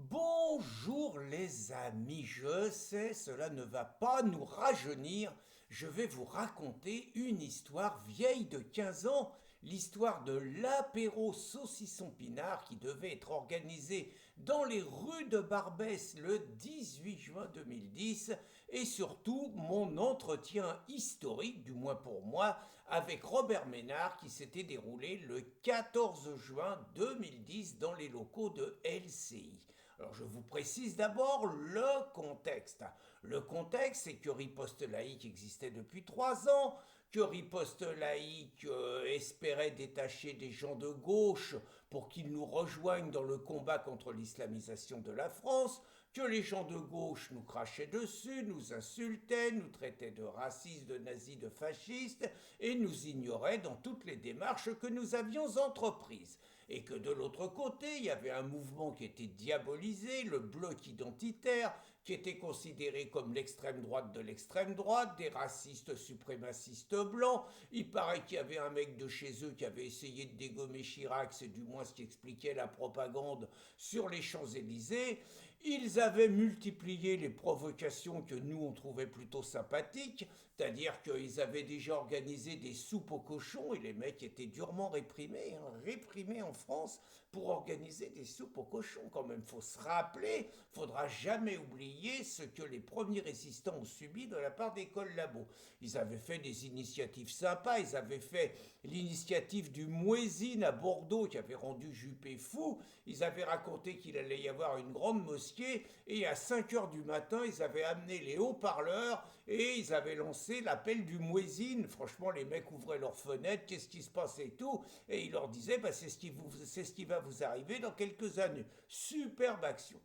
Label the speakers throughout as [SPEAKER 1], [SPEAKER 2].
[SPEAKER 1] Bonjour les amis, je sais, cela ne va pas nous rajeunir. Je vais vous raconter une histoire vieille de 15 ans, l'histoire de l'apéro saucisson pinard qui devait être organisé dans les rues de Barbès le 18 juin 2010 et surtout mon entretien historique, du moins pour moi, avec Robert Ménard qui s'était déroulé le 14 juin 2010 dans les locaux de LCI. Alors je vous précise d'abord le contexte. Le contexte, c'est que Riposte laïque existait depuis 3 ans, que Riposte laïque espérait détacher des gens de gauche pour qu'ils nous rejoignent dans le combat contre l'islamisation de la France, que les gens de gauche nous crachaient dessus, nous insultaient, nous traitaient de racistes, de nazis, de fascistes et nous ignoraient dans toutes les démarches que nous avions entreprises. Et que de l'autre côté, il y avait un mouvement qui était diabolisé, le bloc identitaire, qui était considéré comme l'extrême droite de l'extrême droite, des racistes suprémacistes blancs. Il paraît qu'il y avait un mec de chez eux qui avait essayé de dégommer Chirac, c'est du moins ce qui expliquait la propagande sur les Champs-Élysées. Ils avaient multiplié les provocations que nous on trouvait plutôt sympathiques, c'est-à-dire qu'ils avaient déjà organisé des soupes aux cochons et les mecs étaient durement réprimés en France pour organiser des soupes aux cochons. Quand même, faut se rappeler, faudra jamais oublier ce que les premiers résistants ont subi de la part des collabos. Ils avaient fait des initiatives sympas, ils avaient fait l'initiative du muezzin à Bordeaux qui avait rendu Juppé fou, ils avaient raconté qu'il allait y avoir une grande mosquée et à 5 heures du matin, ils avaient amené les haut-parleurs et ils avaient lancé l'appel du muezzin. Franchement, les mecs ouvraient leurs fenêtres, qu'est-ce qui se passe et tout, et ils leur disaient, bah, c'est ce qui va vous arriver dans quelques années. Superbe action.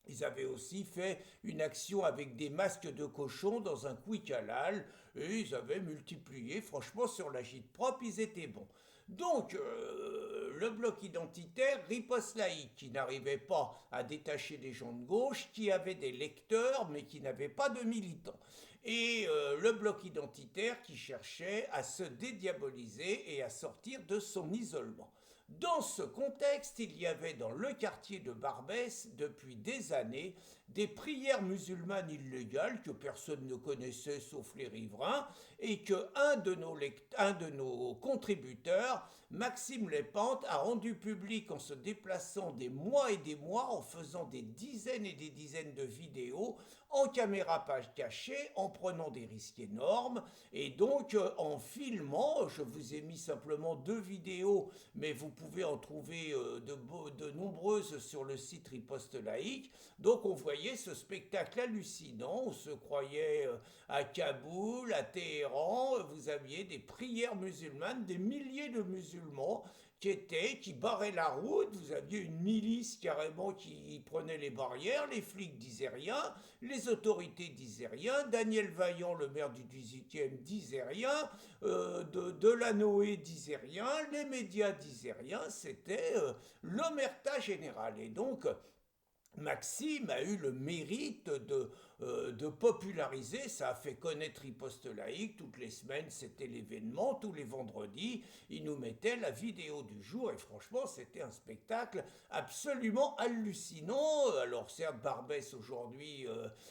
[SPEAKER 1] Ils avaient aussi fait une action avec des masques de cochon dans un quick halal et ils avaient multiplié, franchement, sur la gîte propre, ils étaient bons. Donc, le bloc identitaire riposte laïque qui n'arrivait pas à détacher des gens de gauche, qui avaient des lecteurs mais qui n'avaient pas de militants. Et le bloc identitaire qui cherchait à se dédiaboliser et à sortir de son isolement. Dans ce contexte, il y avait dans le quartier de Barbès, depuis des années, des prières musulmanes illégales que personne ne connaissait sauf les riverains, et que un de nos contributeurs, Maxime Lépante, a rendu public en se déplaçant des mois et des mois, en faisant des dizaines et des dizaines de vidéos, en caméra cachée, en prenant des risques énormes, et donc en filmant. Je vous ai mis simplement 2 vidéos, mais vous pouvez en trouver de nombreuses sur le site Riposte Laïque. Donc on voyait ce spectacle hallucinant, on se croyait à Kaboul, à Téhéran, vous aviez des prières musulmanes, des milliers de musulmans qui barraient la route, vous aviez une milice carrément qui prenait les barrières, les flics disaient rien, les autorités disaient rien, Daniel Vaillant, le maire du 18e, disait rien, Delanoë disait rien, les médias disaient rien, c'était l'omerta générale. Et donc, Maxime a eu le mérite de populariser, ça a fait connaître Riposte Laïque, toutes les semaines c'était l'événement, tous les vendredis, il nous mettait la vidéo du jour et franchement c'était un spectacle absolument hallucinant. Alors certes Barbès aujourd'hui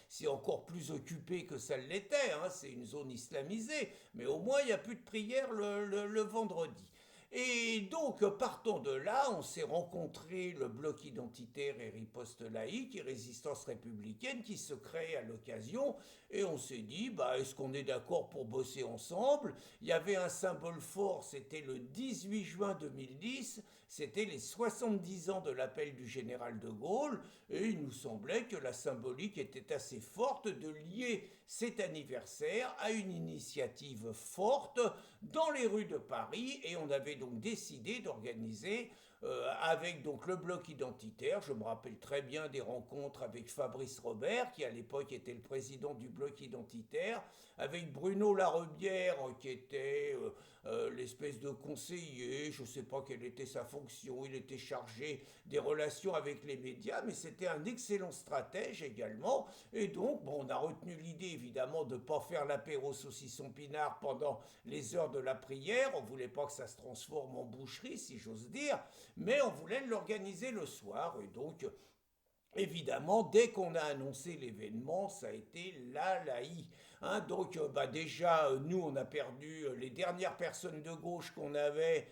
[SPEAKER 1] c'est encore plus occupé que ça l'était, hein, c'est une zone islamisée, mais au moins il n'y a plus de prière le vendredi. Et donc, partant de là, on s'est rencontré le bloc identitaire et riposte laïque et résistance républicaine qui se créait à l'occasion. Et on s'est dit, bah, est-ce qu'on est d'accord pour bosser ensemble? Il y avait un symbole fort, c'était le 18 juin 2010, c'était les 70 ans de l'appel du général de Gaulle. Et il nous semblait que la symbolique était assez forte de lier cet anniversaire à une initiative forte dans les rues de Paris. Et on avait donc décidé d'organiser avec donc le bloc identitaire. Je me rappelle très bien des rencontres avec Fabrice Robert, qui à l'époque était le président du bloc identitaire, avec Bruno Larebière, qui était l'espèce de conseiller, je ne sais pas quelle était sa fonction, il était chargé des relations avec les médias, mais c'était un excellent stratège également. Et donc, bon, on a retenu l'idée évidemment de ne pas faire l'apéro saucisson pinard pendant les heures de la prière. On ne voulait pas que ça se transforme en boucherie, si j'ose dire, mais on voulait l'organiser le soir. Et donc, Évidemment, dès qu'on a annoncé l'événement, ça a été la laïe. Hein, donc déjà, nous, on a perdu les dernières personnes de gauche qu'on avait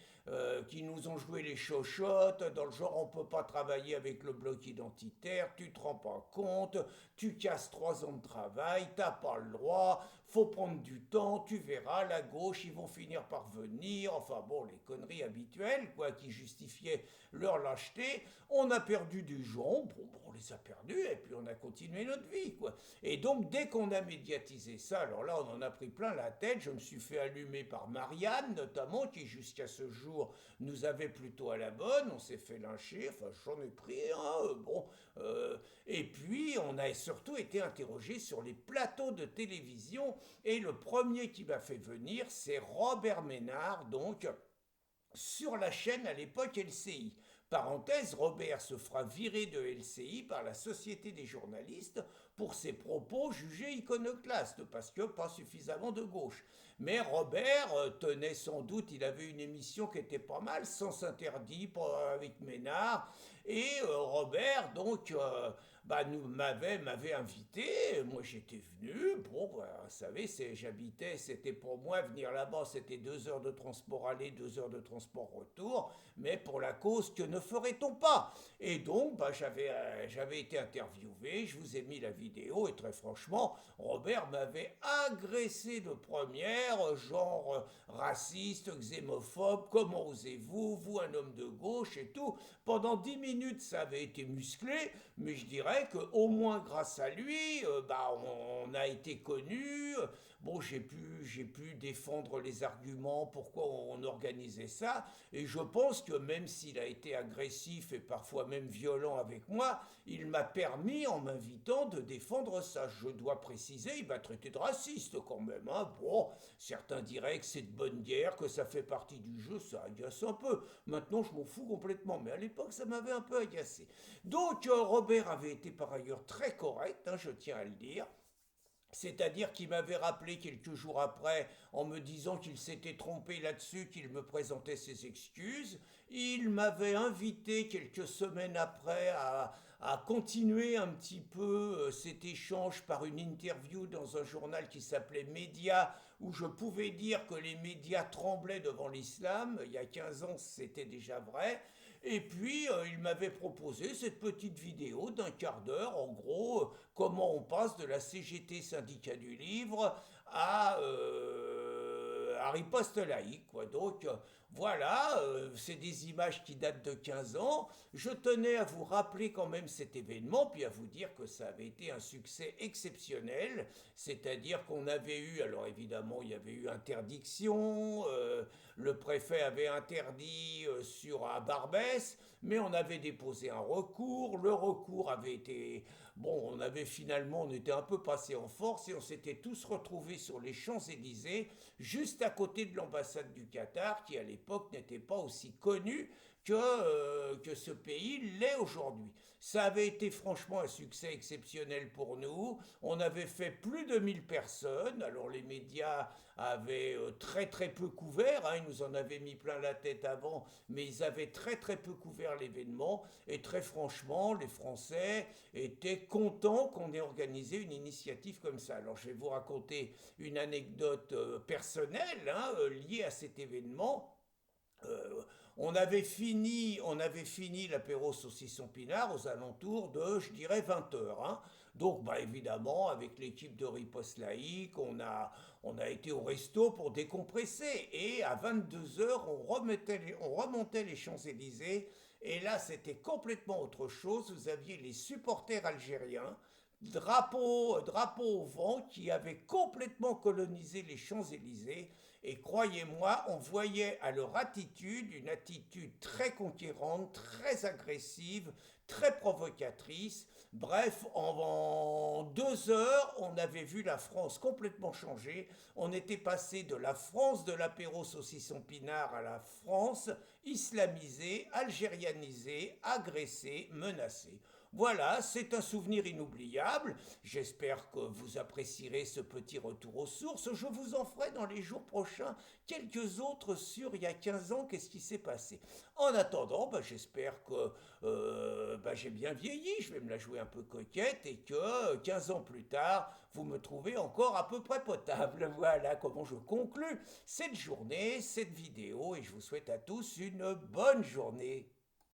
[SPEAKER 1] qui nous ont joué les chochottes, dans le genre on peut pas travailler avec le bloc identitaire, tu te rends pas compte, tu casses 3 ans de travail, t'as pas le droit, faut prendre du temps, tu verras, la gauche, ils vont finir par venir, enfin bon, les conneries habituelles, quoi, qui justifiaient leur lâcheté. On a perdu des gens, bon, on les a perdus, et puis on a continué notre vie, quoi. Et donc, dès qu'on a médiatisé ça, alors là, on en a pris plein la tête. Je me suis fait allumer par Marianne, notamment, qui jusqu'à ce jour nous avait plutôt à la bonne. On s'est fait lyncher, enfin, j'en ai pris un, bon. Et puis, on a surtout été interrogé sur les plateaux de télévision. Et le premier qui m'a fait venir, c'est Robert Ménard, donc, sur la chaîne à l'époque LCI. Parenthèse, Robert se fera virer de LCI par la Société des journalistes pour ses propos jugés iconoclastes, parce que pas suffisamment de gauche. Mais Robert tenait sans doute, il avait une émission qui était pas mal, Sens interdit avec Ménard, et Robert, donc, m'avait invité, moi j'étais venu, bon, vous savez, j'habitais, c'était pour moi, venir là-bas, c'était 2 heures de transport aller, 2 heures de transport retour, mais pour la cause, que ne ferait-on pas? Et donc, j'avais été interviewé, je vous ai mis la vidéo, et très franchement, Robert m'avait agressé de première, genre raciste, xénophobe, comment osez-vous, vous un homme de gauche et tout. Pendant 10 minutes, ça avait été musclé, mais je dirais qu'au moins grâce à lui, on a été connu. Bon, j'ai pu défendre les arguments, pourquoi on organisait ça, et je pense que même s'il a été agressif et parfois même violent avec moi, il m'a permis, en m'invitant, de défendre ça. Je dois préciser, il m'a traité de raciste quand même. Hein. Bon, certains diraient que c'est de bonne guerre, que ça fait partie du jeu, ça agace un peu. Maintenant, je m'en fous complètement, mais à l'époque, ça m'avait un peu agacé. Donc, Robert avait été par ailleurs très correct, hein, je tiens à le dire. C'est-à-dire qu'il m'avait rappelé quelques jours après en me disant qu'il s'était trompé là-dessus, qu'il me présentait ses excuses. Il m'avait invité quelques semaines après à continuer un petit peu cet échange par une interview dans un journal qui s'appelait Média, où je pouvais dire que les médias tremblaient devant l'islam. Il y a 15 ans, c'était déjà vrai. Et puis, il m'avait proposé cette petite vidéo d'un quart d'heure, en gros, comment on passe de la CGT syndicat du livre à riposte laïque, quoi. Donc, voilà, c'est des images qui datent de 15 ans. Je tenais à vous rappeler quand même cet événement, puis à vous dire que ça avait été un succès exceptionnel, c'est-à-dire qu'on avait eu, alors évidemment, il y avait eu interdiction, le préfet avait interdit à Barbès, mais on avait déposé un recours, le recours avait été... Bon, on était un peu passé en force et on s'était tous retrouvés sur les Champs-Élysées, juste à côté de l'ambassade du Qatar, qui à l'époque n'était pas aussi connue que ce pays l'est aujourd'hui. Ça avait été franchement un succès exceptionnel pour nous. On avait fait plus de 1000 personnes. Alors les médias avaient très très peu couvert. Hein, ils nous en avaient mis plein la tête avant, mais ils avaient très très peu couvert l'événement. Et très franchement, les Français étaient contents qu'on ait organisé une initiative comme ça. Alors je vais vous raconter une anecdote personnelle liée à cet événement. Euh, on avait fini l'apéro saucisson pinard aux alentours de, je dirais, 20 heures. Hein. Donc, évidemment, avec l'équipe de Riposte Laïque, on a été au resto pour décompresser. Et à 22 heures, on remontait les Champs-Élysées. Et là, c'était complètement autre chose. Vous aviez les supporters algériens, drapeau au vent, qui avaient complètement colonisé les Champs-Élysées. Et croyez-moi, on voyait à leur attitude une attitude très conquérante, très agressive, très provocatrice. Bref, en 2 heures, on avait vu la France complètement changer. On était passé de la France de l'apéro saucisson pinard à la France islamisée, algérianisée, agressée, menacée. Voilà, c'est un souvenir inoubliable. J'espère que vous apprécierez ce petit retour aux sources. Je vous en ferai dans les jours prochains quelques autres sur il y a 15 ans, qu'est-ce qui s'est passé. En attendant, j'espère que j'ai bien vieilli, je vais me la jouer un peu coquette et que 15 ans plus tard, vous me trouvez encore à peu près potable. Voilà comment je conclus cette journée, cette vidéo et je vous souhaite à tous une bonne journée.